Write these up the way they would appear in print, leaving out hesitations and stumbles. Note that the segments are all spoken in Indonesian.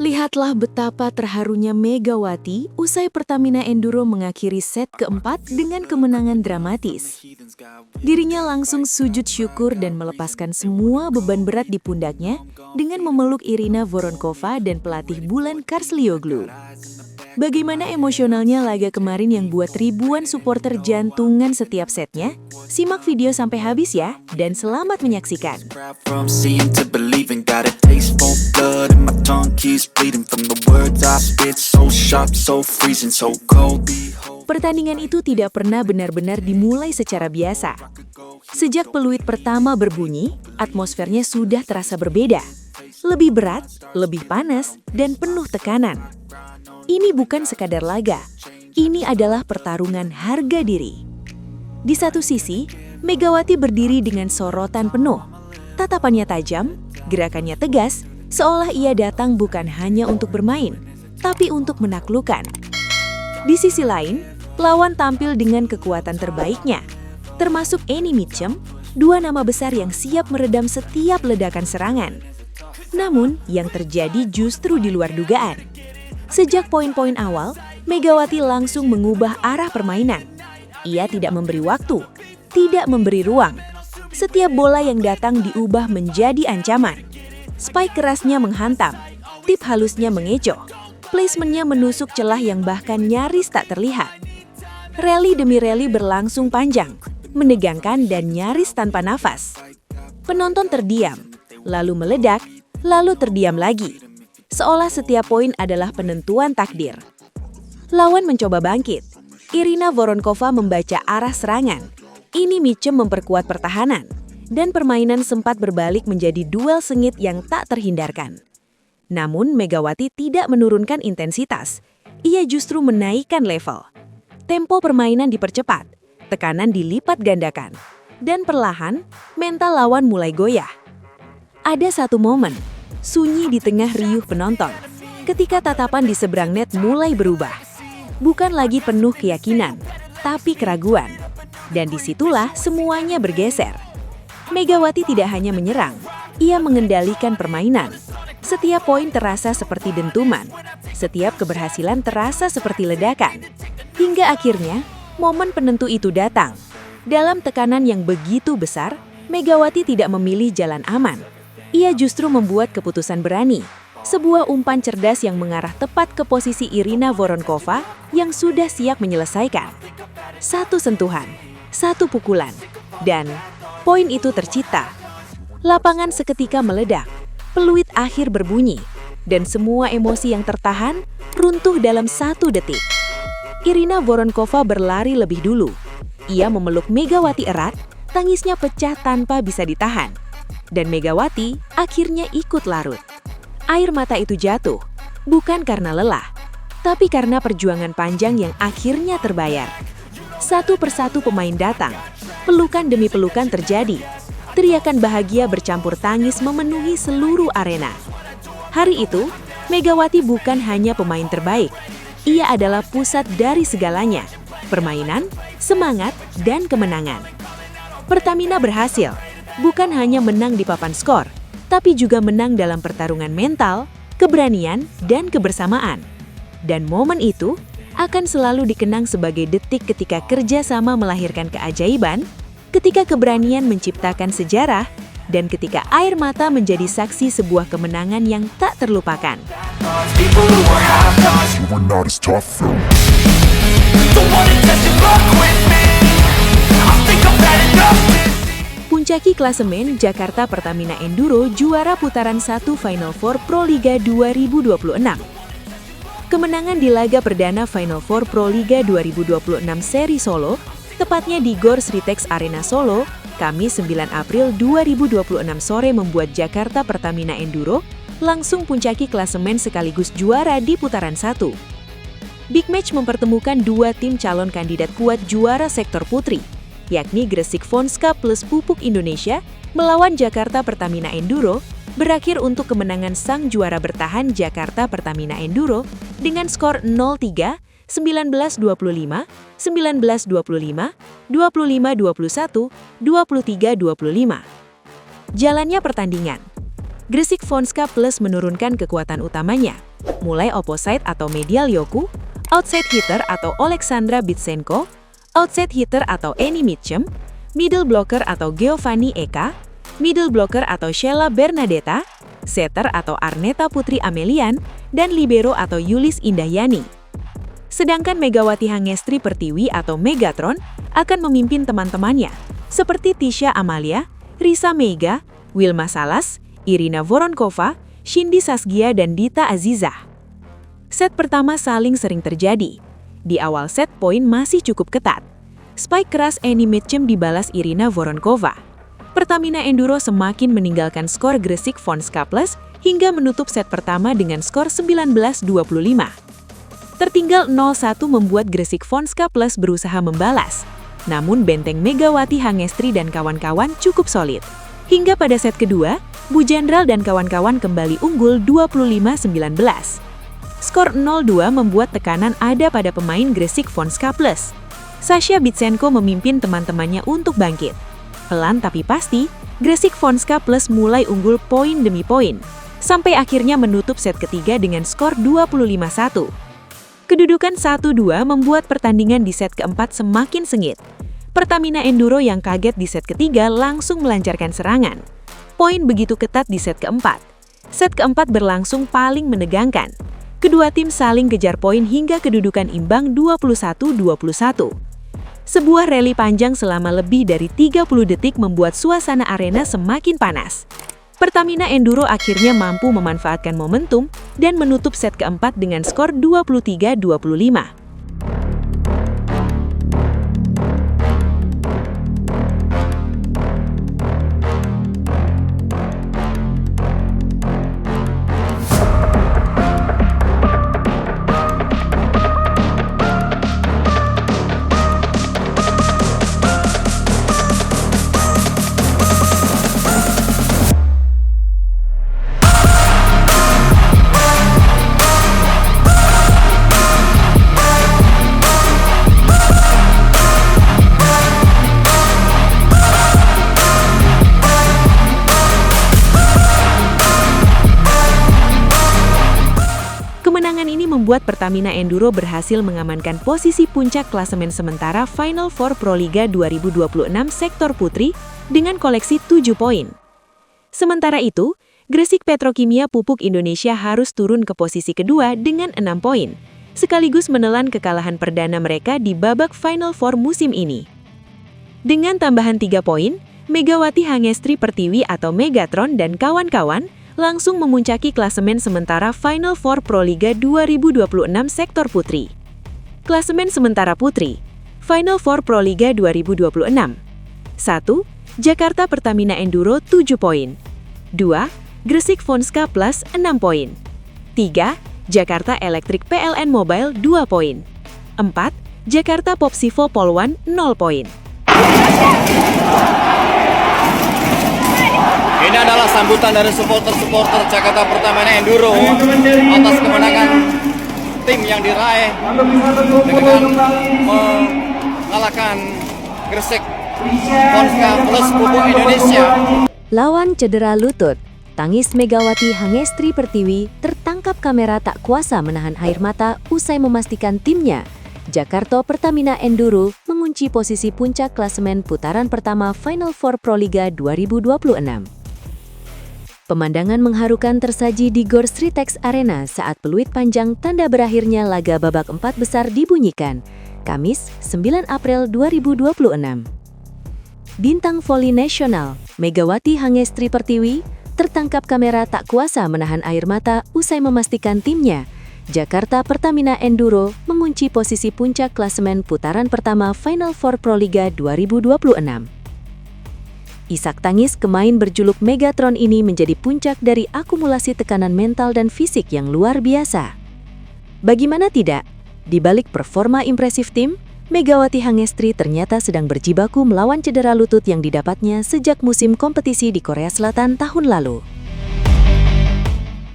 Lihatlah betapa terharunya Megawati usai Pertamina Enduro mengakhiri set keempat dengan kemenangan dramatis. Dirinya langsung sujud syukur dan melepaskan semua beban berat di pundaknya dengan memeluk Irina Voronkova dan pelatih Bulan Karslioglu. Bagaimana emosionalnya laga kemarin yang buat ribuan supporter jantungan setiap setnya? Simak video sampai habis ya, dan selamat menyaksikan. From seeing to believing, got a taste for blood and my tongue keeps bleeding from the words I spit, so sharp, so freezing, so cold. Pertandingan itu tidak pernah benar-benar dimulai secara biasa. Sejak peluit pertama berbunyi, atmosfernya sudah terasa berbeda. Lebih berat, lebih panas, dan penuh tekanan. Ini bukan sekadar laga, ini adalah pertarungan harga diri. Di satu sisi, Megawati berdiri dengan sorotan penuh. Tatapannya tajam, gerakannya tegas, seolah ia datang bukan hanya untuk bermain, tapi untuk menaklukkan. Di sisi lain, lawan tampil dengan kekuatan terbaiknya, termasuk Annie Mitchum, dua nama besar yang siap meredam setiap ledakan serangan. Namun, yang terjadi justru di luar dugaan. Sejak poin-poin awal, Megawati langsung mengubah arah permainan. Ia tidak memberi waktu, tidak memberi ruang. Setiap bola yang datang diubah menjadi ancaman. Spike kerasnya menghantam, tip halusnya mengecoh, placementnya menusuk celah yang bahkan nyaris tak terlihat. Rally demi rally berlangsung panjang, menegangkan dan nyaris tanpa nafas. Penonton terdiam, lalu meledak, lalu terdiam lagi. Seolah setiap poin adalah penentuan takdir. Lawan mencoba bangkit. Irina Voronkova membaca arah serangan. Annie Mitchum memperkuat pertahanan. Dan permainan sempat berbalik menjadi duel sengit yang tak terhindarkan. Namun Megawati tidak menurunkan intensitas. Ia justru menaikkan level. Tempo permainan dipercepat, tekanan dilipat gandakan. Dan perlahan, mental lawan mulai goyah. Ada satu momen, sunyi di tengah riuh penonton, ketika tatapan di seberang net mulai berubah. Bukan lagi penuh keyakinan, tapi keraguan. Dan disitulah semuanya bergeser. Megawati tidak hanya menyerang, ia mengendalikan permainan. Setiap poin terasa seperti dentuman, setiap keberhasilan terasa seperti ledakan. Hingga akhirnya, momen penentu itu datang. Dalam tekanan yang begitu besar, Megawati tidak memilih jalan aman. Ia justru membuat keputusan berani, sebuah umpan cerdas yang mengarah tepat ke posisi Irina Voronkova yang sudah siap menyelesaikan. Satu sentuhan, satu pukulan, dan poin itu tercipta. Lapangan seketika meledak, peluit akhir berbunyi, dan semua emosi yang tertahan runtuh dalam 1 detik. Irina Voronkova berlari lebih dulu. Ia memeluk Megawati erat, tangisnya pecah tanpa bisa ditahan. Dan Megawati akhirnya ikut larut. Air mata itu jatuh, bukan karena lelah, tapi karena perjuangan panjang yang akhirnya terbayar. Satu persatu pemain datang, pelukan demi pelukan terjadi. Teriakan bahagia bercampur tangis memenuhi seluruh arena. Hari itu, Megawati bukan hanya pemain terbaik. Ia adalah pusat dari segalanya, permainan, semangat, dan kemenangan. Pertamina berhasil. Bukan hanya menang di papan skor, tapi juga menang dalam pertarungan mental, keberanian, dan kebersamaan. Dan momen itu akan selalu dikenang sebagai detik ketika kerjasama melahirkan keajaiban, ketika keberanian menciptakan sejarah, dan ketika air mata menjadi saksi sebuah kemenangan yang tak terlupakan. Puncaki klasemen, Jakarta Pertamina Enduro juara putaran 1 Final Four Proliga 2026. Kemenangan di laga perdana Final Four Proliga 2026 seri Solo, tepatnya di Gor Sritex Arena Solo, Kamis 9 April 2026 sore membuat Jakarta Pertamina Enduro langsung puncaki klasemen sekaligus juara di putaran 1. Big Match mempertemukan dua tim calon kandidat kuat juara sektor putri, yakni Gresik Fonska plus Pupuk Indonesia melawan Jakarta Pertamina Enduro, berakhir untuk kemenangan sang juara bertahan Jakarta Pertamina Enduro dengan skor 0-3, 19-25, 19-25, 25-21, 23-25. Jalannya pertandingan. Gresik Fonska Plus menurunkan kekuatan utamanya, mulai opposite atau medial Yoku, outside hitter atau Oleksandra Bitsenko, outside hitter atau Annie Mitchum, middle blocker atau Giovanni Eka, middle blocker atau Sheila Bernadetta, setter atau Arneta Putri Amelian, dan libero atau Yulis Indahyani. Sedangkan Megawati Hangestri Pertiwi atau Megatron akan memimpin teman-temannya, seperti Tisha Amalia, Risa Meiga, Wilma Salas, Irina Voronkova, Shindy Sasgia, dan Dita Azizah. Set pertama saling sering terjadi. Di awal set poin masih cukup ketat. Spike keras Annie Mitchum dibalas Irina Voronkova. Pertamina Enduro semakin meninggalkan skor Gresik Fonska Plus hingga menutup set pertama dengan skor 19-25. Tertinggal 0-1 membuat Gresik Fonska Plus berusaha membalas. Namun benteng Megawati Hangestri dan kawan-kawan cukup solid. Hingga pada set kedua, Bu Jenderal dan kawan-kawan kembali unggul 25-19. Skor 0-2 membuat tekanan ada pada pemain Gresik Fonska Plus. Sasha Bitsenko memimpin teman-temannya untuk bangkit. Pelan tapi pasti, Gresik Fonska Plus mulai unggul poin demi poin, sampai akhirnya menutup set ketiga dengan skor 25-1. Kedudukan 1-2 membuat pertandingan di set keempat semakin sengit. Pertamina Enduro yang kaget di set ketiga langsung melancarkan serangan. Poin begitu ketat di set keempat. Set keempat berlangsung paling menegangkan. Kedua tim saling kejar poin hingga kedudukan imbang 21-21. Sebuah rally panjang selama lebih dari 30 detik membuat suasana arena semakin panas. Pertamina Enduro akhirnya mampu memanfaatkan momentum dan menutup set keempat dengan skor 23-25. Kemenangan ini membuat Pertamina Enduro berhasil mengamankan posisi puncak klasemen sementara Final Four Proliga 2026 sektor putri dengan koleksi 7 poin. Sementara itu, Gresik Petrokimia Pupuk Indonesia harus turun ke posisi kedua dengan 6 poin, sekaligus menelan kekalahan perdana mereka di babak Final Four musim ini. Dengan tambahan 3 poin, Megawati Hangestri Pertiwi atau Megatron dan kawan-kawan langsung memuncaki klasemen sementara Final Four Proliga 2026 sektor putri. Klasemen sementara putri, Final Four Proliga 2026. 1. Jakarta Pertamina Enduro 7 poin. 2. Gresik Fonska Plus 6 poin. 3. Jakarta Electric PLN Mobile 2 poin. 4. Jakarta Popsivo Polwan 0 poin. Ini adalah sambutan dari supporter-supporter Jakarta Pertamina Enduro atas kemenangan tim yang diraih dengan mengalahkan Gresik Fonska Plus Pupuk Indonesia. Lawan cedera lutut, tangis Megawati Hangestri Pertiwi tertangkap kamera tak kuasa menahan air mata usai memastikan timnya, Jakarta Pertamina Enduro, mengunci posisi puncak klasemen putaran pertama Final Four Proliga 2026. Pemandangan mengharukan tersaji di Gor Sritex Arena saat peluit panjang tanda berakhirnya laga babak 4 besar dibunyikan, Kamis, 9 April 2026. Bintang voli nasional, Megawati Hangestri Pertiwi, tertangkap kamera tak kuasa menahan air mata usai memastikan timnya, Jakarta Pertamina Enduro, mengunci posisi puncak klasemen putaran pertama Final Four Proliga 2026. Isak tangis pemain berjuluk Megatron ini menjadi puncak dari akumulasi tekanan mental dan fisik yang luar biasa. Bagaimana tidak, di balik performa impresif tim, Megawati Hangestri ternyata sedang berjibaku melawan cedera lutut yang didapatnya sejak musim kompetisi di Korea Selatan tahun lalu.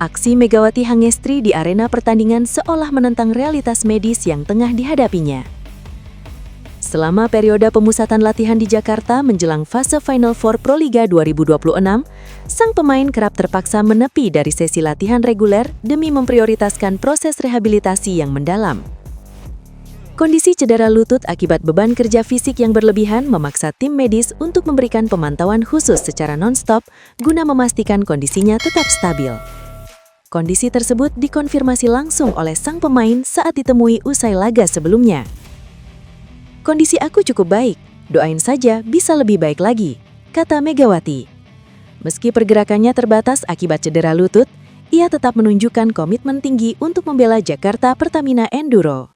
Aksi Megawati Hangestri di arena pertandingan seolah menentang realitas medis yang tengah dihadapinya. Selama periode pemusatan latihan di Jakarta menjelang fase Final Four Proliga 2026, sang pemain kerap terpaksa menepi dari sesi latihan reguler demi memprioritaskan proses rehabilitasi yang mendalam. Kondisi cedera lutut akibat beban kerja fisik yang berlebihan memaksa tim medis untuk memberikan pemantauan khusus secara non-stop guna memastikan kondisinya tetap stabil. Kondisi tersebut dikonfirmasi langsung oleh sang pemain saat ditemui usai laga sebelumnya. "Kondisi aku cukup baik, doain saja bisa lebih baik lagi," kata Megawati. Meski pergerakannya terbatas akibat cedera lutut, ia tetap menunjukkan komitmen tinggi untuk membela Jakarta Pertamina Enduro.